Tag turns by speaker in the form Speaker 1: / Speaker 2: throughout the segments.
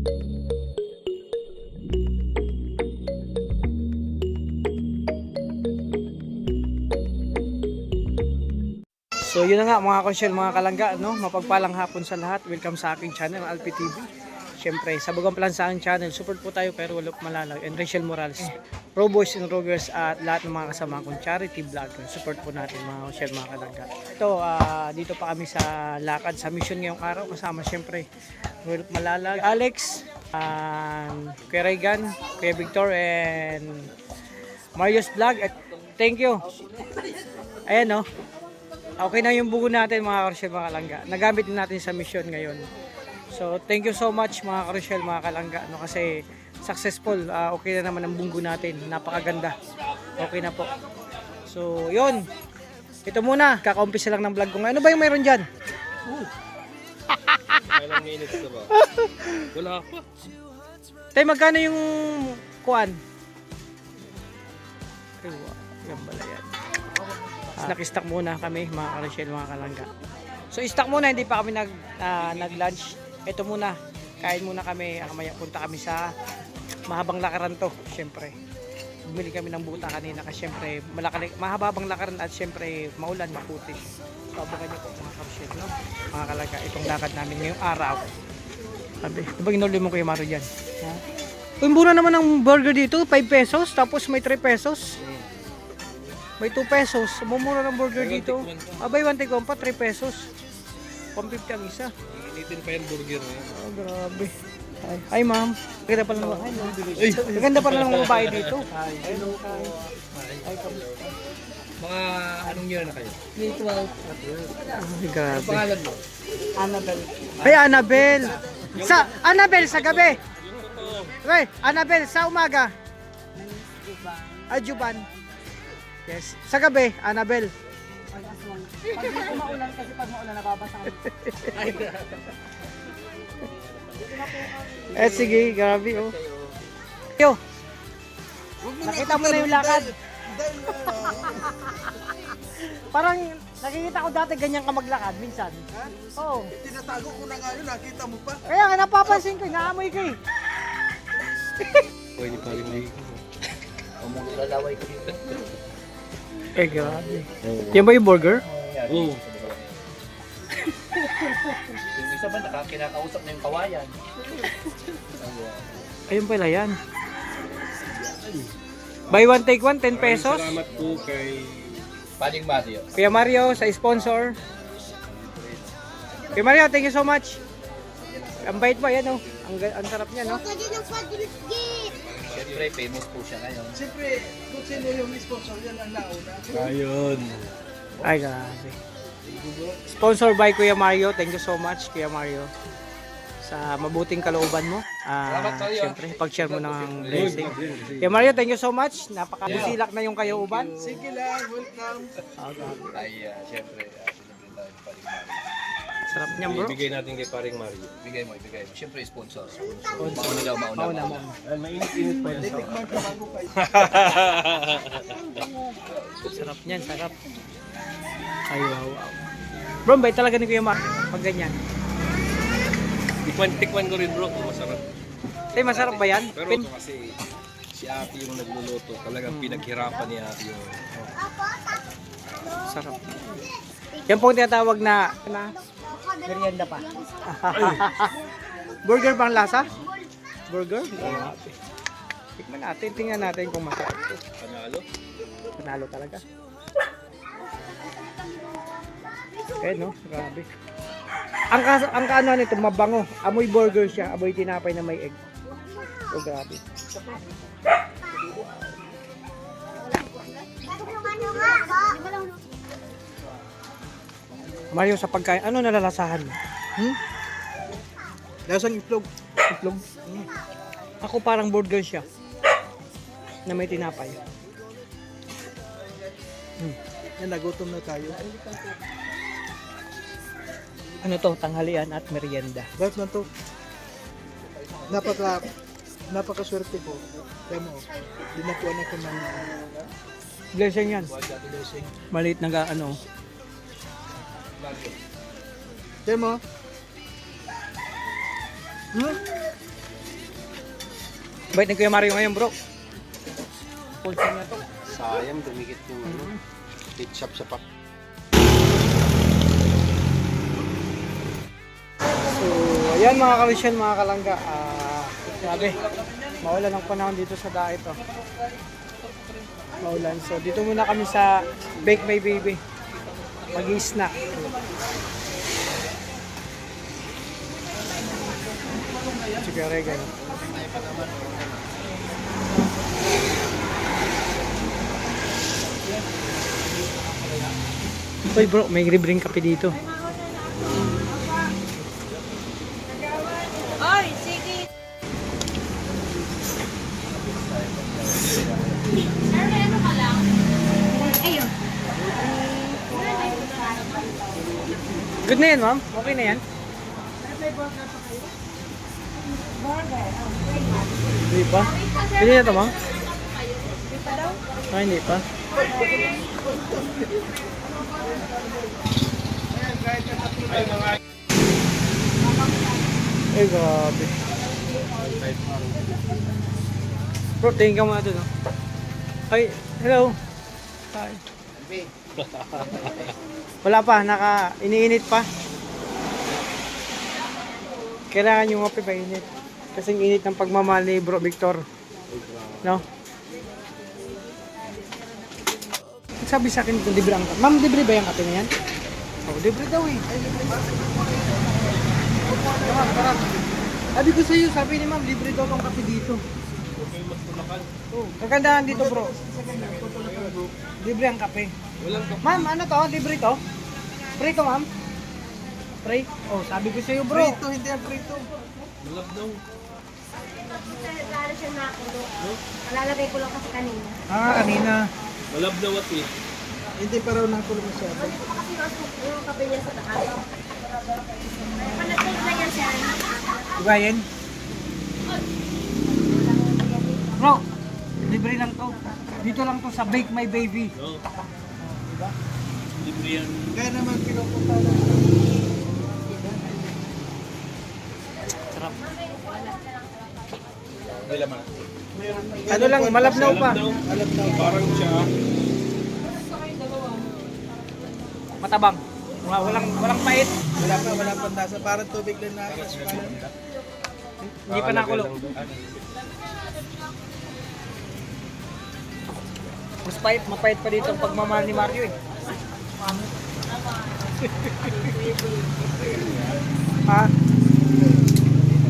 Speaker 1: So yun na nga mga konsyel, mga kalangga, no? Mapagpalang hapon sa lahat. Welcome sa aking channel, Alpi TV. Siyempre, sa Bagang Plansaan channel, support po tayo kay Rolop Malalag and Rachel Morales, Pro Boys and Rogers at lahat ng mga kasama kong charity vlogger. Support po natin mga konsyel, mga kalangga. Ito, dito pa kami sa lakad, sa mission ngayong araw. Kasama siyempre, Rolop Malalag, Alex, Kuya Regan, Kuya Victor, and Mario's Vlog. At thank you. Ayan, no? Okay na yung bugo natin mga karusyel, mga kalangga. Nagamit din natin sa mission ngayon. So thank you so much mga karusyel, mga kalangga. No, kasi successful. Okay na naman ang bugo natin. Napakaganda. Okay na po. So yun. Ito muna. Kaka-umpisa lang ng vlog ko. Ano ba yung mayroon dyan?
Speaker 2: Ilang minutes na ba? Wala pa.
Speaker 1: Tay, magkano yung kuan? Yan pala yan. Nag-stock muna kami mga karusyel, mga kalangga. So stock muna, hindi pa kami nag-lunch. Ito muna, kain muna kami. Maya punta kami sa mahabang lakaran to. Siyempre, bumili kami ng buta kanina kasi siyempre mahabang lakaran at siyempre maulan, maputi. So abangan nyo po mga karusyel, no? Mga kalangga, itong lakad namin ngayong araw. Sabi, diba ginuli mo Kuya Mario dyan? Ha? Uy, mura naman ang burger dito, 5 pesos, tapos may 3 pesos. May 2 pesos. Mumura ng burger dito. Abay, 1 take 1 pa, 3 pesos. 150 ang isa.
Speaker 2: Initin pa yung burger na yan.
Speaker 1: Oh, grabe. Ay, ma'am. Maganda pala ng babae. Maganda pala ng babae dito. Ay, kamusta?
Speaker 2: Mga anong year na kayo?
Speaker 1: May 12. Ay, grabe.
Speaker 2: Pangalan mo?
Speaker 1: Annabel. Ay, Annabel. Annabel, sa gabi. Ay, Annabel, sa umaga. Ajuban. Yes. Sa gabi, Annabel. Pag dito maulan kasi pag maulan nababasa. Sige, grabe oh. Yo. Nakita mo na yung lakad. Parang nakikita ko dati ganyan ka maglakad minsan. Oo.
Speaker 3: Tinatago ko na nga yun, nakita mo pa.
Speaker 1: Kaya nga napapansin ko, naamoy ko eh.
Speaker 2: Pwede pa rin ligo.
Speaker 3: Lalaway ko dito.
Speaker 1: Eh, grabe. Yan ba yung burger?
Speaker 2: Oo.
Speaker 3: Yung isa ba kinakausap na yung kawayan?
Speaker 1: Ayun pala yan. Buy one take one, 10 pesos.
Speaker 2: Salamat po kay
Speaker 3: Paling Mario.
Speaker 1: Kuya Mario sa sponsor. Kuya Mario, thank you so much. Ang bait ba yan oh. Ang sarap niya no.
Speaker 3: Siyempre, famous po siya ngayon. Siyempre, kung sino yung sponsor yan ang nauna.
Speaker 2: Ayun.
Speaker 1: Ay, grabe. Sponsor by Kuya Mario. Thank you so much, Kuya Mario. Sa mabuting kalooban mo. Siyempre, pag-share mo ng blessing. Kuya Mario, thank you so much. Napakabusilak na yung kayo uban.
Speaker 3: Sige lang, welcome.
Speaker 2: Ay, siyempre.
Speaker 1: Sarap niya bro.
Speaker 2: Ibigay natin kay paring Mario.
Speaker 3: Ibigay mo. Siyempre, sponsor. Mauna daw.
Speaker 2: Mainit-init pa yan.
Speaker 1: Sarap niyan, sarap. Ay, wow. Bro, bait talaga ni Kuya Mario. Pag ganyan.
Speaker 2: Tikman ko rin bro, kung masarap.
Speaker 1: Tay, masarap ba yan?
Speaker 2: Pero ito kasi si ate yung nagluluto. Talagang pinaghirapan ni ate yung...
Speaker 1: Sarap. Yan po tinatawag na merienda pa. Burger bang lasa? Burger? Grabe. Tikman natin, tingnan natin kung masarap ito.
Speaker 2: Panalo?
Speaker 1: Panalo talaga. Eh no, grabe. Ang kaano nito, mabango. Amoy burger siya, amoy tinapay na may egg. Oh, grabe. Mario, sa pagkain, ano nalalasahan mo?
Speaker 3: Lasang itlog.
Speaker 1: Itlog? Ako parang burger siya. Na may tinapay.
Speaker 3: Yan, nagutom na tayo.
Speaker 1: Ano to, tanghalian at merienda.
Speaker 3: Lahat na to. Napakaswerte ko. Kaya mo, dinakuha na ko ng
Speaker 1: Blessing yan.
Speaker 3: blessing.
Speaker 1: Maliit na ano.
Speaker 3: Kaya mo,
Speaker 1: Bait ni Kuya Mario ngayon, bro. Full time na to.
Speaker 3: Sayang, dumikit yung ketchup sa pak.
Speaker 1: So, ayan mga kawisyon, mga kalangga. Grabe, maulan ang panahon dito sa daet. Oh. Maulan. So, dito muna kami sa Bake My Baby. Mag-i-snack. Sige, regalo. Uy bro, may libreng kape dito.
Speaker 4: Oy, sige. Sir, may ano ka lang? Ayun.
Speaker 1: Good na yan, ma'am? Okay na yan? Hindi pa? Pwede na ito, ma'am? Ah, hindi pa. Ay, grabe. Bro, tingin ka muna doon, oh. Ay, hello. Hi. Wala pa, iniinit pa. Kailangan yung kape mainit. Kasing init ng pagmamahal ni Bro Victor. No? Sabi sa akin kung libre ang kape. Ma'am, libre ba yung kape na yan? Oh, libre daw eh. Ay, libre ba? Ma'am, parang. Sabi ko sa iyo, sabi ni ma'am, libre daw ang kape dito. Oh, kagandahan dito bro. Libre ang kape. Ma'am, ano to? Libre to? Free to, ma'am? Free? Oh, sabi ko sa iyo bro. Free to, hindi ang free to.
Speaker 2: Malab daw.
Speaker 4: Lalo siya nakulo. Nalalagay ko lang kasi kanina.
Speaker 1: Ah, kanina.
Speaker 2: Malab daw at eh.
Speaker 3: Hindi pa raw nakulo masyado.
Speaker 4: Kasi yung kape niya sa taas. Panatid na yan siya.
Speaker 1: Diba yan? Bro, libre lang to. Dito lang to sa Bake My Baby.
Speaker 2: No. Diba? Libre yan.
Speaker 3: Kaya naman pinupunta na.
Speaker 1: Sarap.
Speaker 2: May laman.
Speaker 1: Ano lang, malabnaw pa.
Speaker 3: Alam na.
Speaker 2: Parang siya.
Speaker 1: Matabang. Walang pait.
Speaker 3: Wala pa nasa. Parang tubig lang na.
Speaker 1: Hindi pa nakulo. Mas mapait pa dito ang pagmamahal ni Mario eh. Ha?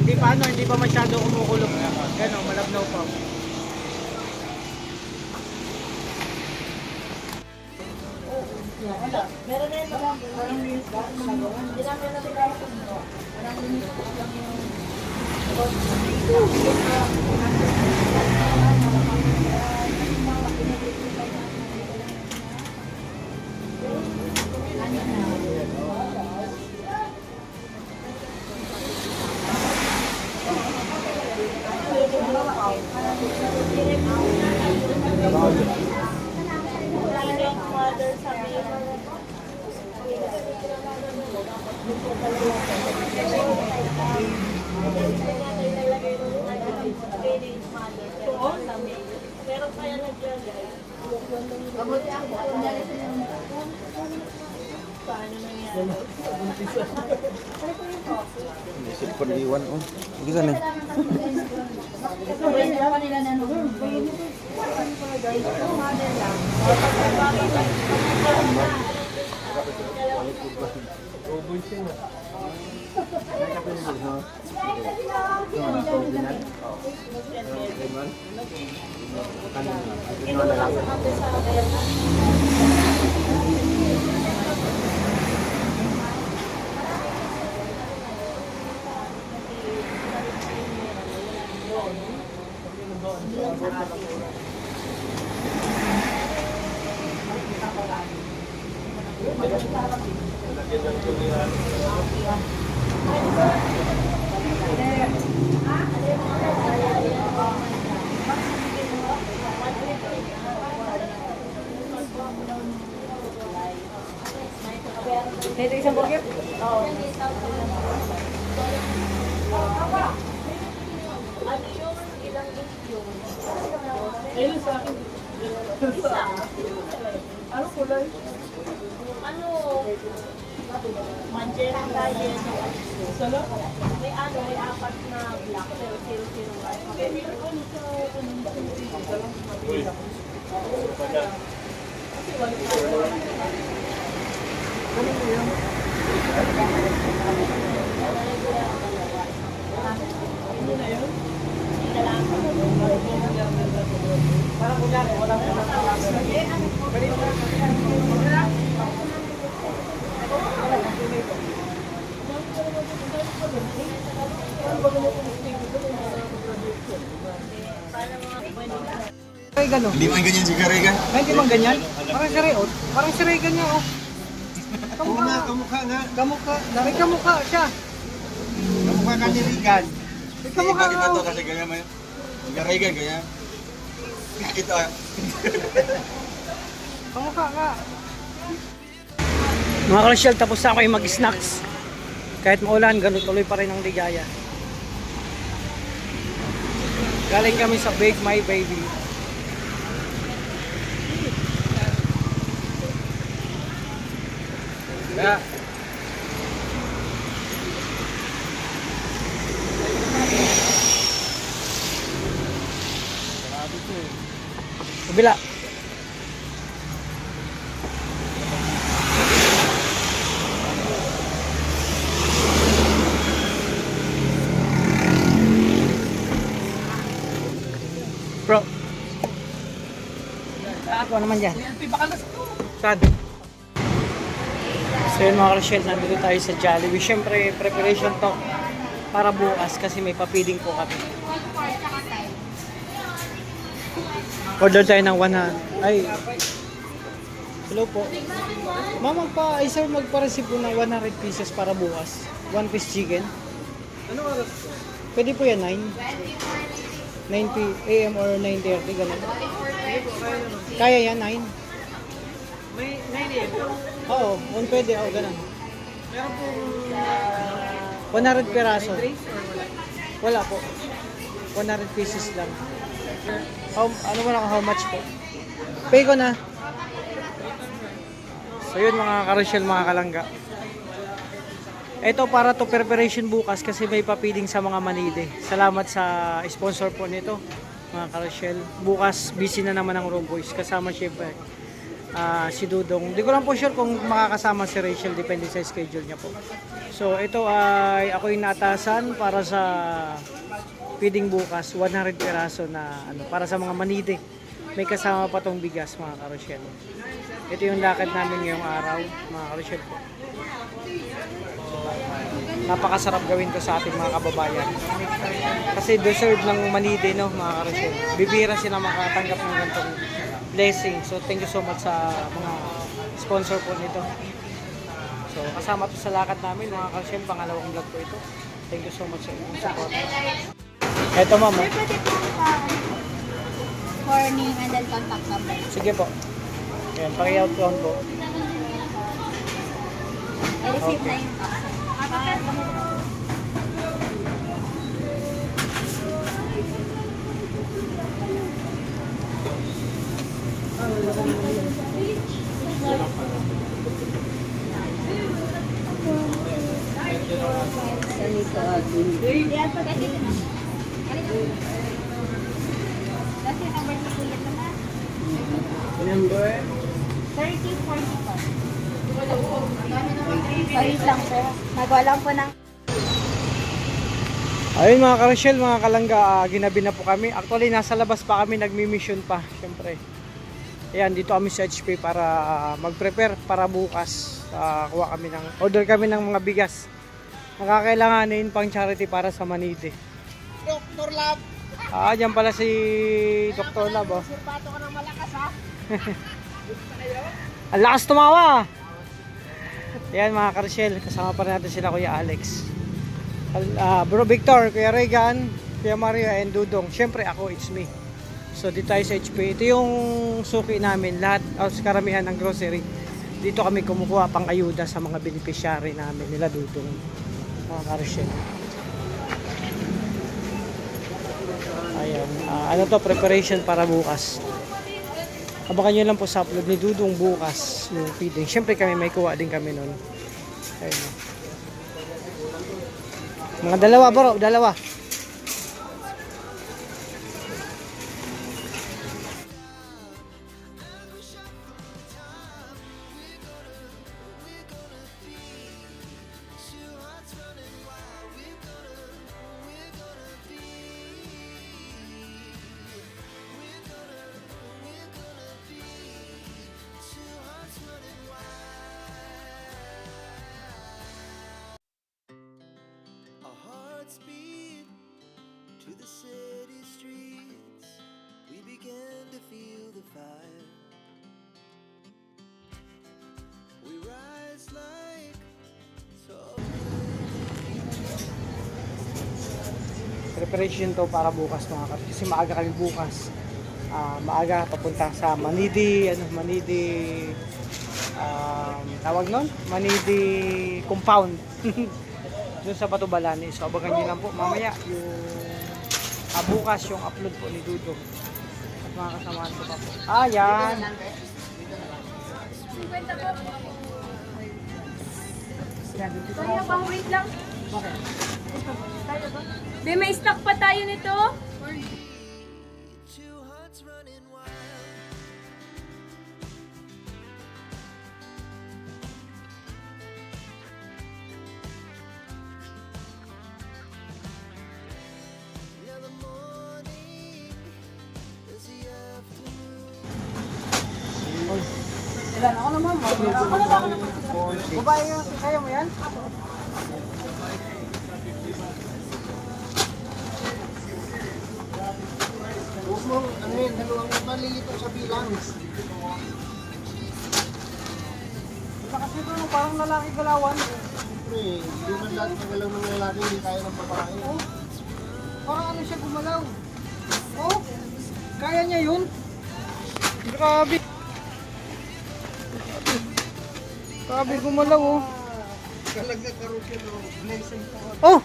Speaker 1: Hindi pa masyado kumukulong. Gano'n, malabnaw pa.
Speaker 4: Meron na yun. Hindi namin natin Meron kaya nag-jagay. Paano nangyari?
Speaker 3: Isip ko liwan. Oh. Bisa na.
Speaker 4: Dito isang burger? Oo. Ano yung ilang Ano kulay? Ano? Manjera tayo. Salo? May ano, may apat na black. Pero zero
Speaker 1: Ay, gano?
Speaker 3: Hindi man ganyan si Karigan.
Speaker 1: Ay, hindi man ganyan? Parang si Reot. Parang si Regan niya, oh.
Speaker 3: Oo nga, kamukha nga.
Speaker 1: Kamukha. Dari kamukha siya.
Speaker 3: Kamukha ka ni Rigan.
Speaker 1: May kamukha
Speaker 3: Iba
Speaker 1: nga,
Speaker 3: to
Speaker 1: oh.
Speaker 3: kasi ganyan man. Si Karigan, ganyan. Ito ah.
Speaker 1: Kamukha ka. Mga ka-Rochelle, tapos na ako yung mag-snacks. Kahit maulan, ganun tuloy pa rin ang ligaya. Galing kami sa Bake My Baby.
Speaker 2: Kaya,
Speaker 1: Kabila. Bro. Ako naman dyan. Saan? So yun mga ka-Rochelle, nandito tayo sa Jollibee. Siyempre, preparation to para bukas kasi may papiling po kami. Order tayo ng 100. Ay. Hello po. Ma'am, magpa-receive po ng 100 pieces para bukas. 1 piece chicken.
Speaker 2: ano oras po?
Speaker 1: Pwede po yan, 9 a.m. or 9:30, ganun. Kaya yan, 9?
Speaker 2: May 9 a.m.
Speaker 1: Oo, pwede, ganun.
Speaker 2: Meron po
Speaker 1: 100 peraso.
Speaker 2: trace or wala?
Speaker 1: Wala po. 100 pieces lang. Ano mo lang, how much po? Pay ko na. So yun mga ka-Rochelle, mga kalangga. Ito para to preparation bukas kasi may papiling sa mga Manide. Salamat sa sponsor po nito, mga ka-Rochelle. Bukas busy na naman ang Room Boys. Kasama syempre si Dudong. Hindi ko lang po sure kung makakasama si Rachel, depende sa schedule niya po. So ito ay ako yung naatasan para sa feeding bukas, 100 peraso na para sa mga Manide. May kasama pa tong bigas, mga ka-Rochelle. Ito yung lakad namin ngayong araw, mga ka-Rochelle po. Napakasarap gawin to sa ating mga kababayan. Kasi deserve ng Manide, no, mga ka-Rochelle. Bibira sila makatanggap ng ganitong blessing. So thank you so much sa mga sponsor po nito. So kasama to sa lakad namin, mga ka-Rochelle, pangalawang vlog ko ito. Thank you so much sa inyong support. Ito, mama.
Speaker 4: Sir, pwede po for name and then contact number.
Speaker 1: Sige po. Ayan, paki-out count po.
Speaker 4: I-receive na yun. Yan, pag dito na. Kasi number ni Kuya ito na.
Speaker 1: Number?
Speaker 4: 3044. Sorry lang po. Nagalang po ng...
Speaker 1: Ayun mga ka-Rochelle, mga kalangga, ginabi na po kami. Actually, nasa labas pa kami, nagmi-mission pa, syempre. Ayan, dito kami sa HP para mag-prepare para bukas. Kuha kami order kami ng mga bigas. Nakakailanganin pang charity para sa Manide.
Speaker 3: Dr. Lab.
Speaker 1: Diyan pala si Dr. Lab, oh.
Speaker 4: Pato ka ng malakas, ha?
Speaker 1: Ang lakas tumawa! Ayan mga ka-Rochelle, kasama pa natin sila Kuya Alex. Bro Victor, Kuya Regan, Kuya Mario, and Dudong. Siyempre ako, it's me. So dito tayo sa HP. Ito yung suki namin, lahat, karamihan ng grocery. Dito kami kumukuha pang ayuda sa mga beneficiary namin, nila Dudong. Mga ka-Rochelle. Ayan, ano to, preparation para bukas. Abangan nyo lang po sa upload ni Dudong bukas yung feeding. Siyempre kami may kuha din kami nun. Ayun. Mga dalawa bro, dalawa.
Speaker 5: Our hearts beat to the city streets. We began to feel the fire. We rise like tall.
Speaker 1: Preparation to para bukas mga kapatid. Kasi maaga kami bukas. Maaga papunta sa Manidi, tawag nun? Manidi compound. Doon sa Batubalani. So abangan nyo lang po mamaya yung bukas yung upload po ni Dudong. At mga kasamahan ko pa po. Yan.
Speaker 4: 50 po. Kaya bang wait lang?
Speaker 1: Okay.
Speaker 4: Be, may stock pa tayo nito.
Speaker 5: Two hearts running wild. Yeah, the morning is the afternoon.
Speaker 1: Ilan? Ako naman. Babae yun. Kaya mo yan?
Speaker 3: Huwag mo, ano yun, dalawang malilito sa bilang.
Speaker 1: Kasi ito parang lalaki galawan.
Speaker 3: Siyempre, hindi man lahat ng galaw ng lalaki, hindi kaya ng babae.
Speaker 1: Parang ano siya gumalaw. Oh, kaya niya yun. Grabe. Grabe gumalaw oh.
Speaker 3: Talaga karoon siya ng blessing po.
Speaker 1: Oh!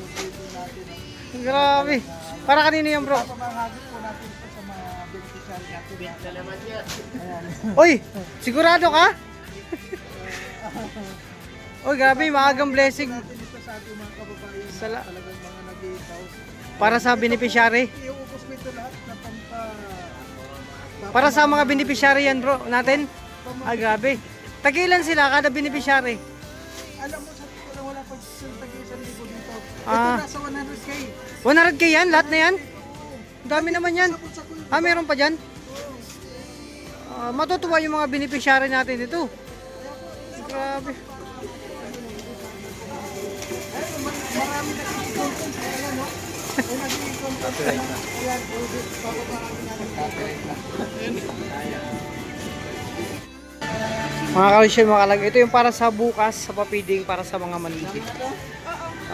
Speaker 1: Grabe. Para kanino yan bro?
Speaker 3: Pamahagit po natin ito sa mga beneficiary natin. Benta naman yan.
Speaker 1: Oy! Sigurado ka? Oy, grabe. Maagang blessing.
Speaker 3: Natin ito sa ating mga kababayan na
Speaker 1: Sala.
Speaker 3: talagang mga nag-i-house.
Speaker 1: Para sa beneficiary.
Speaker 3: Iuupos ko ito lahat na
Speaker 1: Para sa mga beneficiary yan bro natin. Grabe. Tagilan sila kada beneficiary.
Speaker 3: Alam mo, sa totoo lang wala pag tag-isang libo dito.
Speaker 1: Ah.
Speaker 3: Ito nasa 100K.
Speaker 1: 100k yan? Lahat na yan? Ang dami naman yan. Meron pa dyan? Matutuwa yung mga beneficiary natin dito. Grabe.
Speaker 3: Marami nag-i-content. Alam mo? May nag-i-content. Ayan,
Speaker 1: Mga ka-receive mga kalag, ito yung para sa bukas sa papiding para sa mga Manidi.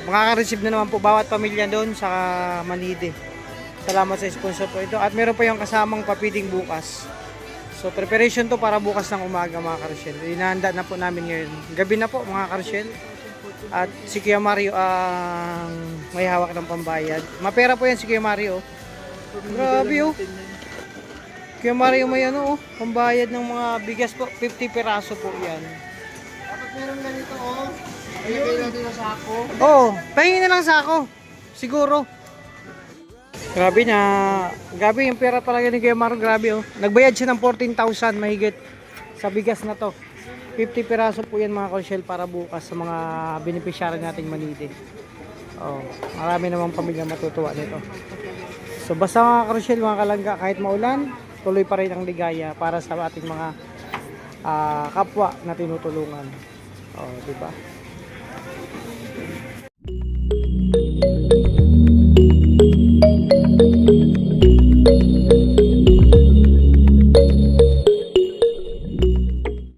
Speaker 1: Makaka-receive na naman po bawat pamilya doon sa Manidi. Salamat sa sponsor po ito. At meron pa yung kasamang papiding bukas. So preparation to para bukas ng umaga mga ka-receive. Inahanda na po namin ngayon. Gabi na po mga ka-receive. At si Kuya Mario ang may hawak ng pambayad. Mapera po yan si Kuya Mario. Grabe oh. Kuya Mario may ano oh, pambayad ng mga bigas po, 50 piraso po yan.
Speaker 3: Dapat meron ganito, oh. Ilagay natin sa sako.
Speaker 1: Oo, pahingi na lang sa ako. Siguro. Grabe na. Grabe yung pera talaga ni Kuya Mario, grabe oh. Nagbayad siya ng 14,000 mahigit sa bigas na to. 50 piraso po yan mga Rochelle para bukas sa mga beneficiary nating Manidi. Oh, marami namang pamilya matutuwa nito. So basta mga Rochelle, mga kalangga, kahit maulan, tuloy pa rin ang ligaya para sa ating mga kapwa na tinutulungan. Oh, di ba?